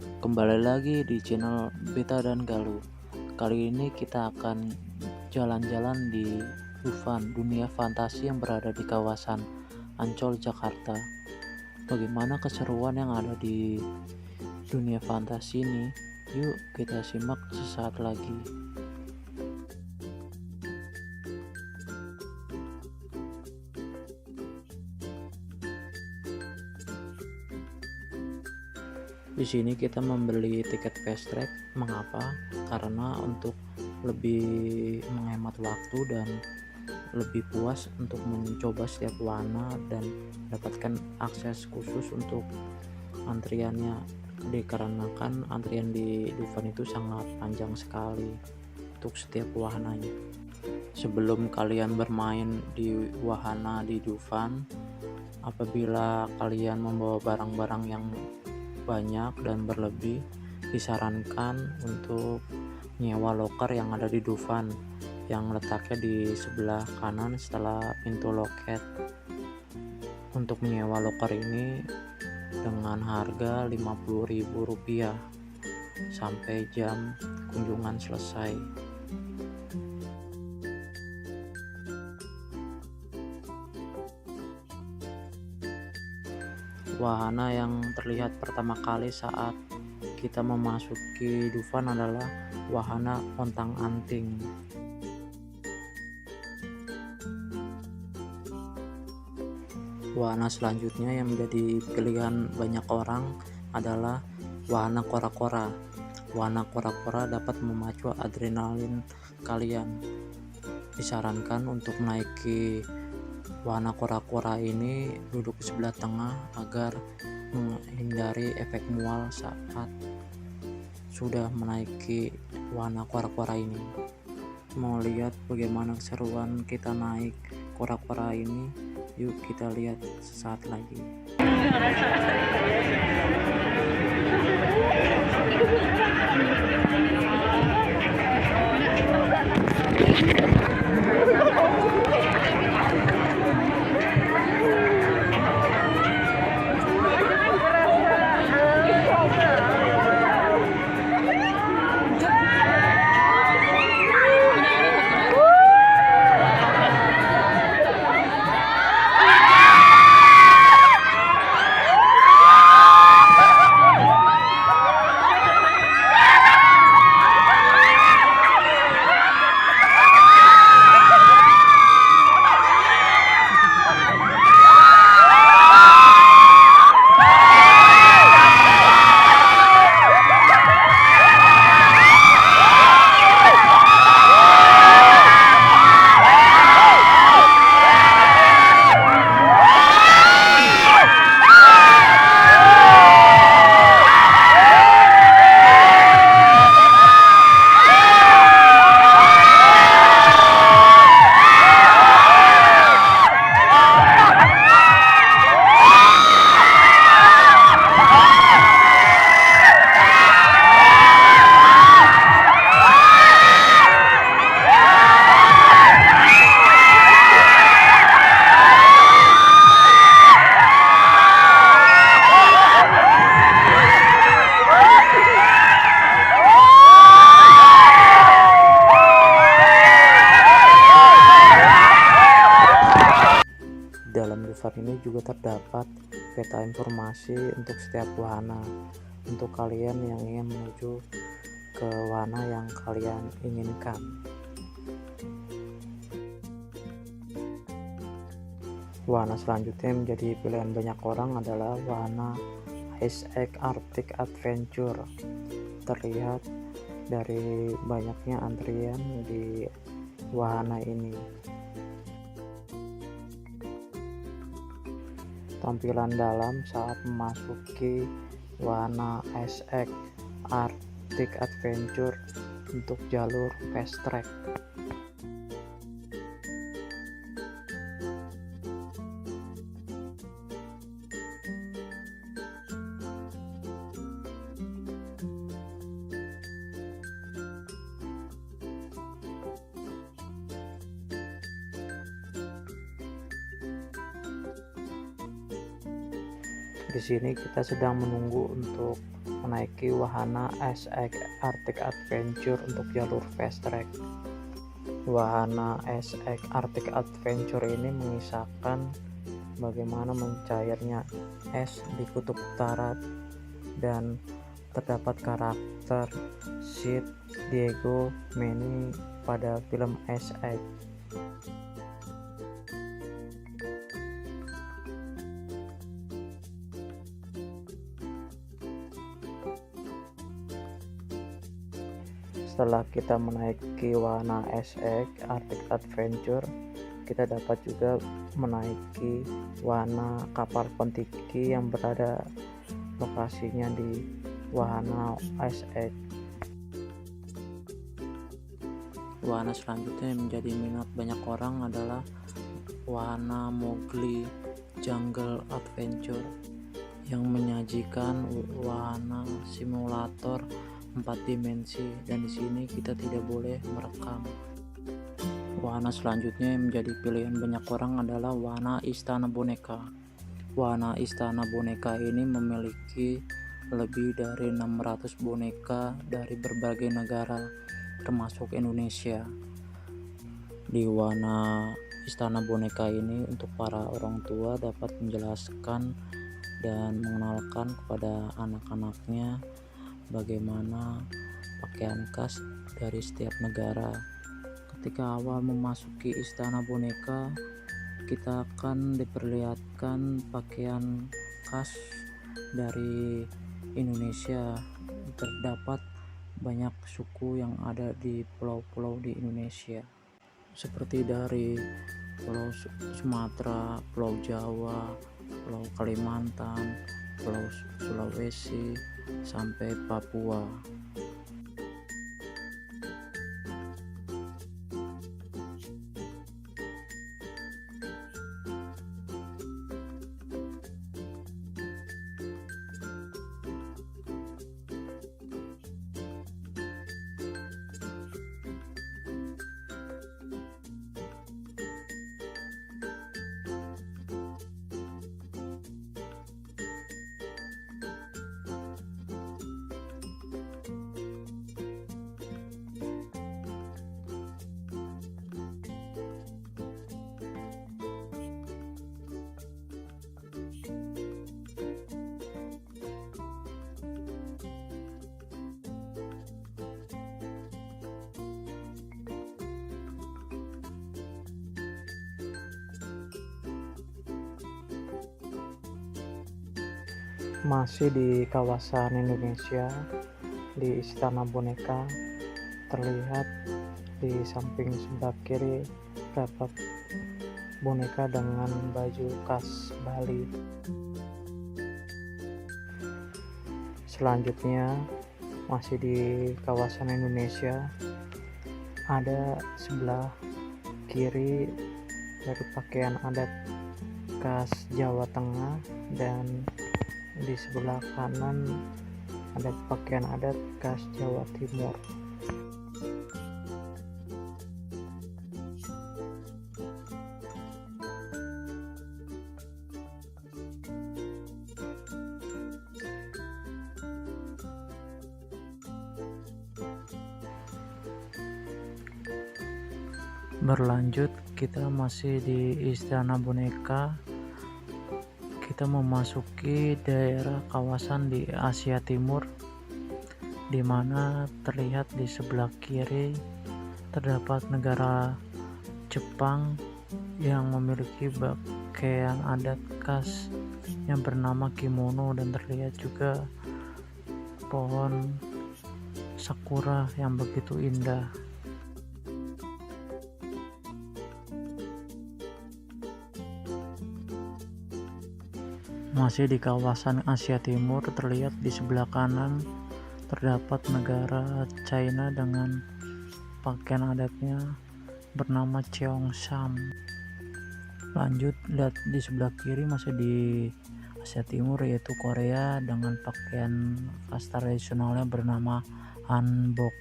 Kembali lagi di channel Beta dan Galuh. Kali ini kita akan jalan-jalan di Dufan, dunia fantasi yang berada di kawasan Ancol, Jakarta. Bagaimana keseruan yang ada di dunia fantasi ini? Yuk kita simak sesaat lagi. Di sini kita membeli tiket fast track. Mengapa? Karena untuk lebih menghemat waktu dan lebih puas untuk mencoba setiap wahana dan mendapatkan akses khusus untuk antriannya, dikarenakan antrian di Dufan itu sangat panjang sekali untuk setiap wahananya. Sebelum kalian bermain di wahana di Dufan, apabila kalian membawa barang-barang yang banyak dan berlebih, disarankan untuk nyewa loker yang ada di Dufan yang letaknya di sebelah kanan setelah pintu loket. Untuk menyewa loker ini dengan harga Rp50.000 sampai jam kunjungan selesai. Wahana yang terlihat pertama kali saat kita memasuki Dufan adalah wahana ontang-anting. Wahana selanjutnya yang menjadi pilihan banyak orang adalah wahana kora-kora. Wahana kora-kora dapat memacu adrenalin kalian. Disarankan untuk menaiki wahana kora-kora ini duduk di sebelah tengah agar menghindari efek mual saat sudah menaiki wahana kora-kora ini. Mau lihat bagaimana keseruan kita naik kora-kora ini? Yuk kita lihat sesaat lagi. Dalam Dufan ini juga terdapat peta informasi untuk setiap wahana untuk kalian yang ingin menuju ke wahana yang kalian inginkan. Wahana selanjutnya yang menjadi pilihan banyak orang adalah wahana Ice Egg Arctic Adventure. Terlihat dari banyaknya antrian di wahana ini. Tampilan dalam saat memasuki wahana Ice Egg Arctic Adventure untuk jalur fast track. Di sini kita sedang menunggu untuk menaiki wahana SX Arctic Adventure untuk jalur fast track. Wahana SX Arctic Adventure ini mengisahkan bagaimana mencairnya es di kutub utara dan terdapat karakter Sid, Diego, Manny pada film SX. Setelah kita menaiki wahana SX Arctic Adventure, kita dapat juga menaiki wahana kapal Kon-Tiki yang berada lokasinya di wahana SX. Wahana selanjutnya yang menjadi minat banyak orang adalah wahana Mowgli Jungle Adventure yang menyajikan wahana simulator 4 dimensi, dan di sini kita tidak boleh merekam. Wahana selanjutnya yang menjadi pilihan banyak orang adalah wahana Istana Boneka. Wahana Istana Boneka ini memiliki lebih dari 600 boneka dari berbagai negara termasuk Indonesia. Di wahana Istana Boneka ini untuk para orang tua dapat menjelaskan dan mengenalkan kepada anak-anaknya bagaimana pakaian khas dari setiap negara. Ketika awal memasuki Istana Boneka, kita akan diperlihatkan pakaian khas dari Indonesia. Terdapat banyak suku yang ada di pulau-pulau di Indonesia, seperti dari Pulau Sumatera, Pulau Jawa, Pulau Kalimantan, Pulau Sulawesi, sampai Papua. Masih di kawasan Indonesia, di Istana Boneka, terlihat di samping sebelah kiri terdapat boneka dengan baju khas Bali. Selanjutnya, masih di kawasan Indonesia, ada sebelah kiri dari pakaian adat khas Jawa Tengah, dan di sebelah kanan ada pakaian adat khas Jawa Timur. Berlanjut, kita masih di Istana Boneka. Kita memasuki daerah kawasan di Asia Timur, di mana terlihat di sebelah kiri terdapat negara Jepang yang memiliki pakaian adat khas yang bernama kimono, dan terlihat juga pohon sakura yang begitu indah. Masih di kawasan Asia Timur, terlihat di sebelah kanan terdapat negara China dengan pakaian adatnya bernama Cheongsam. Lanjut, lihat di sebelah kiri masih di Asia Timur, yaitu Korea dengan pakaian khas tradisionalnya bernama Hanbok.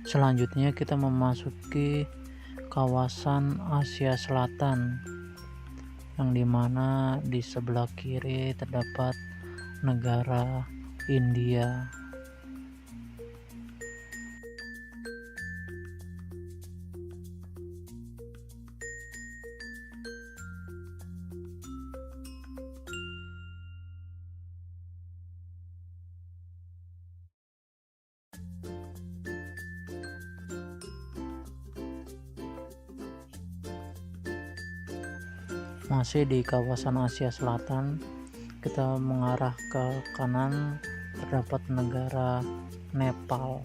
Selanjutnya kita memasuki kawasan Asia Selatan, yang dimana di sebelah kiri terdapat negara India. Masih di kawasan Asia Selatan, kita mengarah ke kanan, terdapat negara Nepal.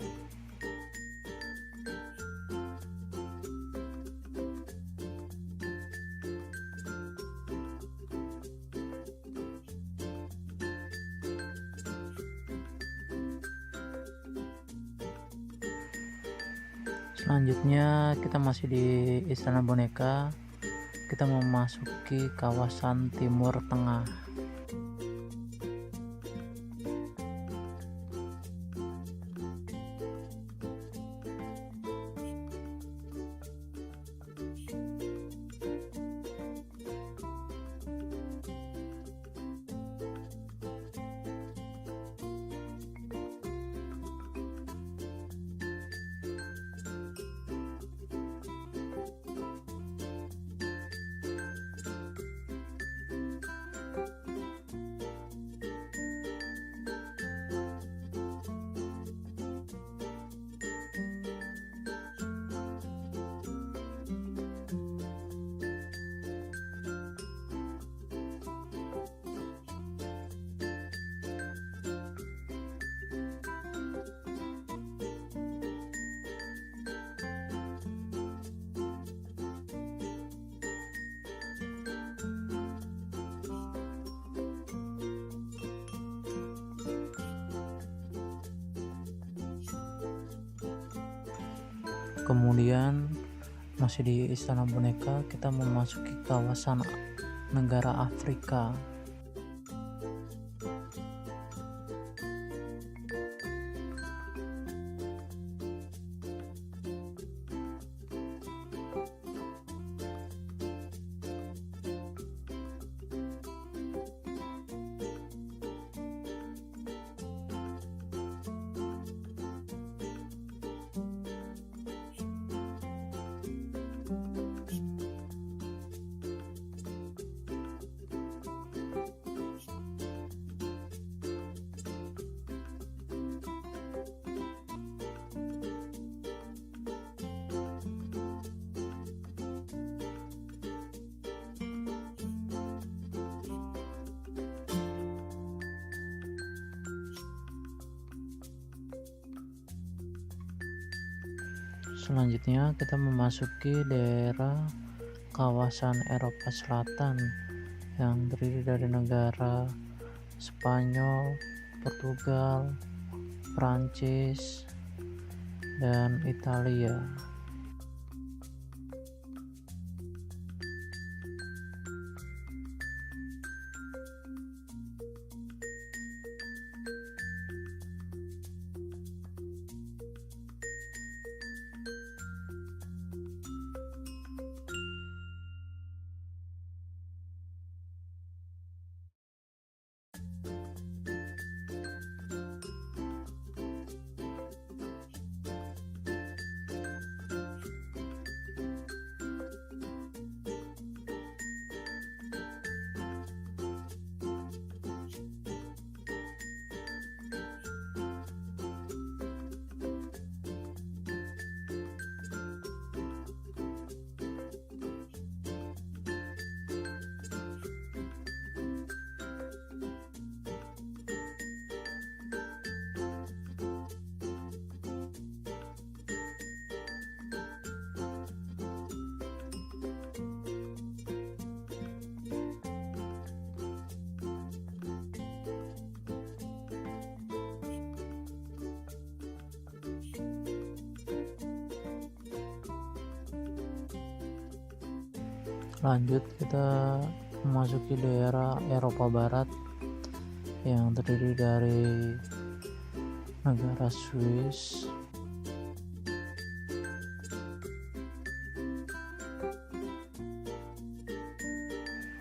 Selanjutnya kita masih di Istana Boneka. Kita memasuki kawasan Timur Tengah. Kemudian masih di Istana Boneka, kita memasuki kawasan negara Afrika. Selanjutnya kita memasuki daerah kawasan Eropa Selatan yang terdiri dari negara Spanyol, Portugal, Prancis, dan Italia. Lanjut, kita memasuki daerah Eropa Barat yang terdiri dari negara Swiss,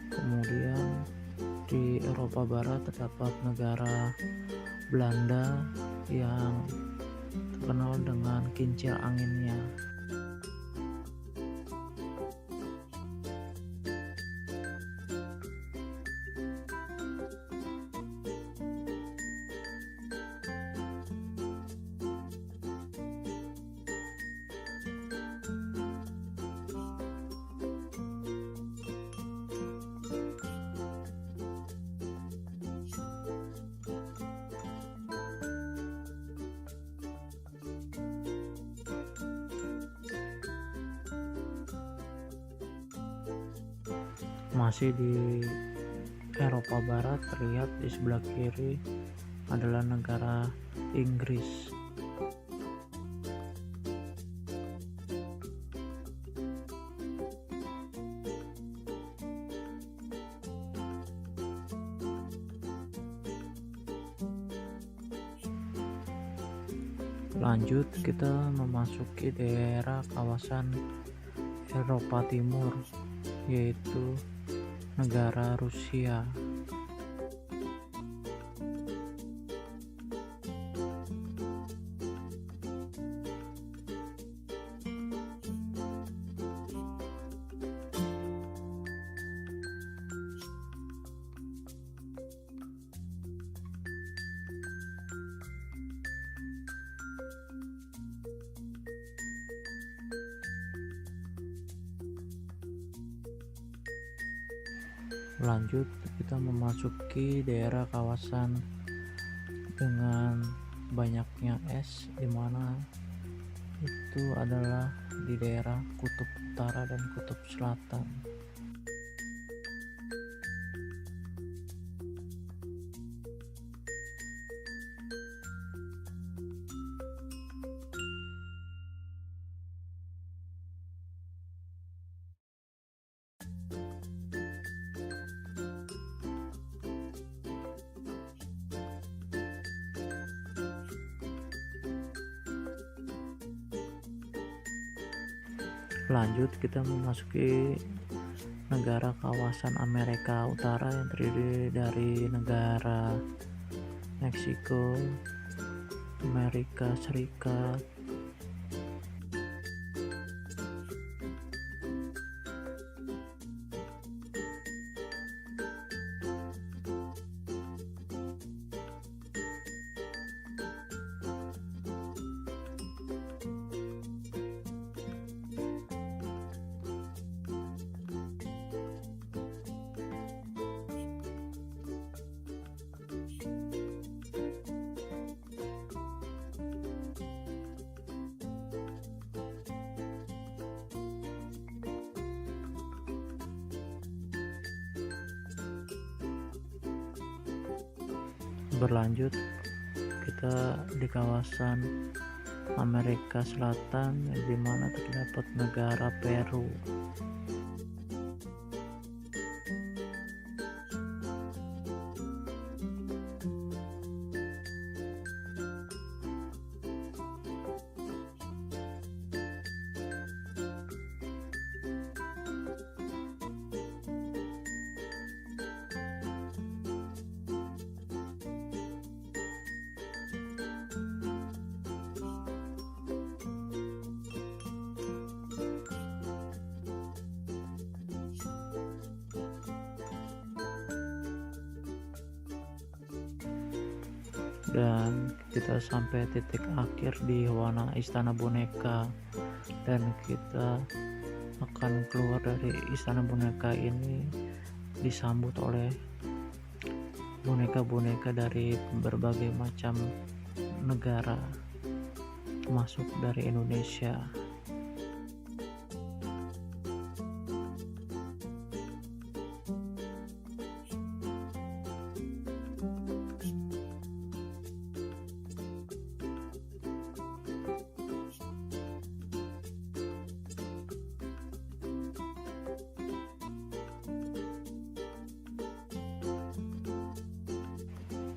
kemudian di Eropa Barat terdapat negara Belanda yang terkenal dengan kincir anginnya. Masih di Eropa Barat, terlihat di sebelah kiri adalah negara Inggris. Lanjut, kita memasuki daerah kawasan Eropa Timur, yaitu negara Rusia. Lanjut, kita memasuki daerah kawasan dengan banyaknya es, di mana itu adalah di daerah kutub utara dan kutub selatan. Lanjut, kita memasuki negara kawasan Amerika Utara yang terdiri dari negara Meksiko, Amerika Serikat, berlanjut kita di kawasan Amerika Selatan, di mana terdapat negara Peru. Dan kita sampai titik akhir di Wahana Istana Boneka, dan kita akan keluar dari Istana Boneka ini disambut oleh boneka-boneka dari berbagai macam negara, termasuk dari Indonesia.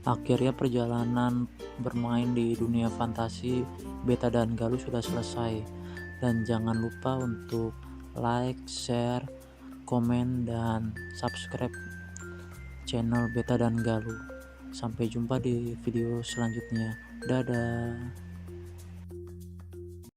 Akhirnya perjalanan bermain di dunia fantasi Beta dan Galuh sudah selesai. Dan jangan lupa untuk like, share, komen, dan subscribe channel Beta dan Galuh. Sampai jumpa di video selanjutnya. Dadah.